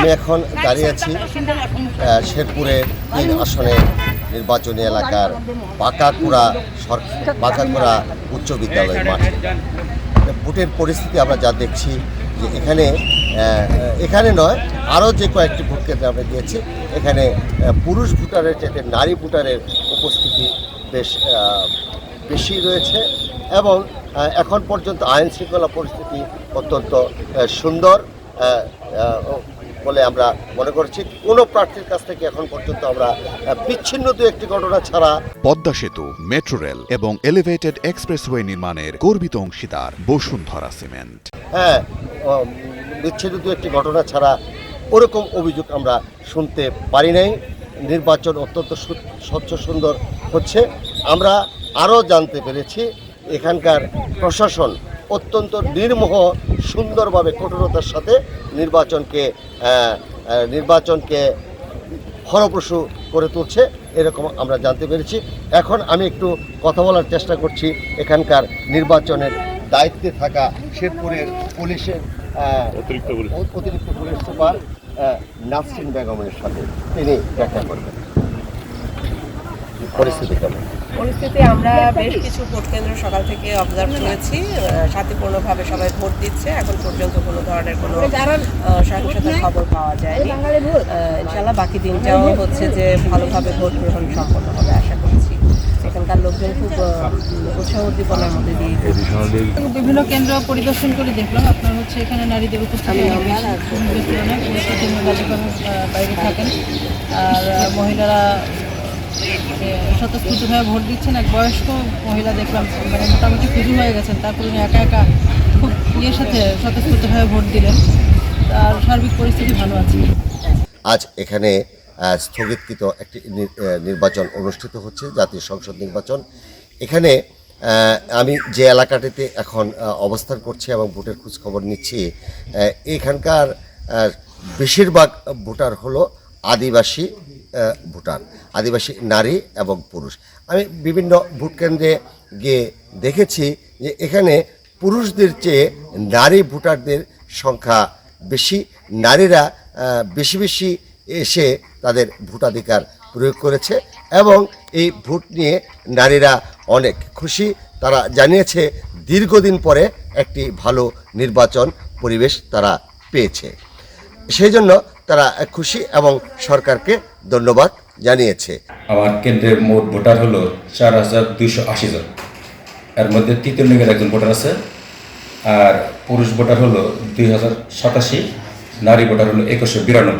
আমি এখন দাঁড়িয়ে আছি শেরপুরের ৩ আসনের নির্বাচনী এলাকার বাঁকাকুড়া উচ্চ বিদ্যালয়ের মাঠে। ভোটের পরিস্থিতি আমরা যা দেখছি যে এখানে নয়, আরও যে কয়েকটি ভোট কেন্দ্রে আমরা গিয়েছি, এখানে পুরুষ ভোটারের চাইতে নারী ভোটারের উপস্থিতি বেশ বেশি রয়েছে এবং এখন পর্যন্ত আইন শৃঙ্খলা পরিস্থিতি অত্যন্ত সুন্দর বলে আমরা মনে করছি। কোনো প্রার্থীর কাছ থেকে এখন পর্যন্ত আমরা বিচ্ছিন্ন দু একটি ঘটনা ছাড়া পদ্মা সেতু, মেট্রো রেল এবং এলিভেটেড এক্সপ্রেসওয়ে নির্মাণের গর্বিত অংশীদার বসুন্ধরা সিমেন্ট। বিচ্ছিন্ন দু একটি ঘটনা ছাড়া ওরকম অভিযোগ আমরা শুনতে পারি নাই। নির্বাচন অত্যন্ত স্বচ্ছ সুন্দর হচ্ছে। আমরা আরও জানতে পেরেছি এখানকার প্রশাসন অত্যন্ত নির্মোহ সুন্দরভাবে কঠোরতার সাথে নির্বাচনকে ফলপ্রসূ করে তুলছে, এরকম আমরা জানতে পেরেছি। এখন আমি একটু কথা বলার চেষ্টা করছি এখানকার নির্বাচনের দায়িত্বে থাকা শেরপুরের পুলিশের অতিরিক্ত পুলিশ সুপার নাসরিন বেগমের সাথে। তিনি ব্যাখ্যা করবেন পরিস্থিতি কেমন। পরিস্থিতি আমরা বেশ কিছু ভোট কেন্দ্র সকাল থেকে অবজার্ভ করেছি। শান্তিপূর্ণভাবে সবাই ভোট দিচ্ছে। এখন পর্যন্ত কোনো ধরনের কোনো সহিংসতার খবর পাওয়া যায়নি। ইনশাল্লাহ বাকি দিনটাও হচ্ছে যে ভালোভাবে ভোট গ্রহণ সম্পন্ন হবে আশা করছি। এখানকার লোকজন খুব উৎসাহ উদ্দীপনার মধ্যে দিয়ে বিভিন্ন কেন্দ্র পরিদর্শন করে দেখলাম আপনার হচ্ছে এখানে নারীদের উপস্থিতি বাইরে থাকেন আর মহিলারা স্বতঃস্ফূর্তভাবে ভোট দিচ্ছেন। এক বয়স্ক মহিলা দেখলাম মানে মোটামুটি ফিরি হয়ে গেছেন, তারপরে উনি একা একা খুব সাথে স্বতঃস্ফূর্তভাবে ভোট দিলেন। আর সার্বিক পরিস্থিতি ভালো আছে। আজ এখানে স্থগিতকৃত একটি নির্বাচন অনুষ্ঠিত হচ্ছে, জাতীয় সংসদ নির্বাচন। এখানে আমি যে এলাকাটিতে এখন অবস্থান করছি এবং ভোটের খোঁজখবর নিচ্ছি, এখানকার বেশিরভাগ ভোটার হলো আদিবাসী ভোটার, আদিবাসী নারী এবং পুরুষ। আমি বিভিন্ন ভোট কেন্দ্রে গিয়ে দেখেছি যে এখানে পুরুষদের চেয়ে নারী ভোটারদের সংখ্যা বেশি। নারীরা বেশি এসে তাদের ভোটাধিকার প্রয়োগ করেছে এবং এই ভোট নিয়ে নারীরা অনেক খুশি। তারা জানিয়েছে দীর্ঘদিন পরে একটি ভালো নির্বাচন পরিবেশ তারা পেয়েছে, সেই জন্য তারা খুশি এবং সরকারকে ধন্যবাদ জানিয়েছে। আমার কেন্দ্রের মোট ভোটার হলো ৪,২৮০ জন। এর মধ্যে তৃতীয় লিঙ্গের একজন ভোটার আছে, আর পুরুষ ভোটার হলো ২,০৮৭, নারী ভোটার হলো ২১৯২।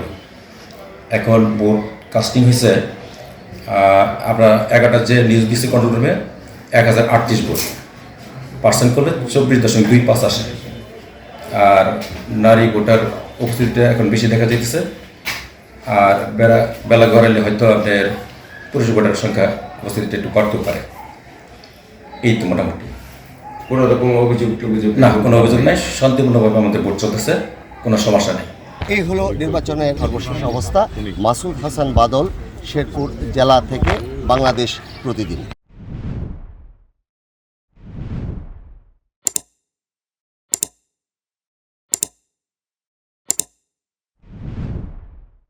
এখন ভোট কাস্টিং হয়েছে আমরা 11টা যে নিউজ দিচ্ছি কন্ট্রোল রুমে ১,০৩৮ ভোট, পার্সেন্ট করলে ২৪.25 আসে। আর নারী ভোটার উপস্থিতিটা এখন বেশি দেখা যাইতেছে। আর বেলা গড়াইলে হয়তো আপনার পুরুষ ভোটার সংখ্যা উপস্থিতিটা একটু বাড়তেও পারে। এই তো মোটামুটি কোনো রকম অভিযোগ না, কোনো অভিযোগ নাই। শান্তিপূর্ণভাবে আমাদের ভোট চলতেছে, কোনো সমস্যা নেই। এই হলো নির্বাচনের সর্বশেষ অবস্থা। মাসুদ হাসান বাদল, শেরপুর জেলা থেকে, বাংলাদেশ প্রতিদিন।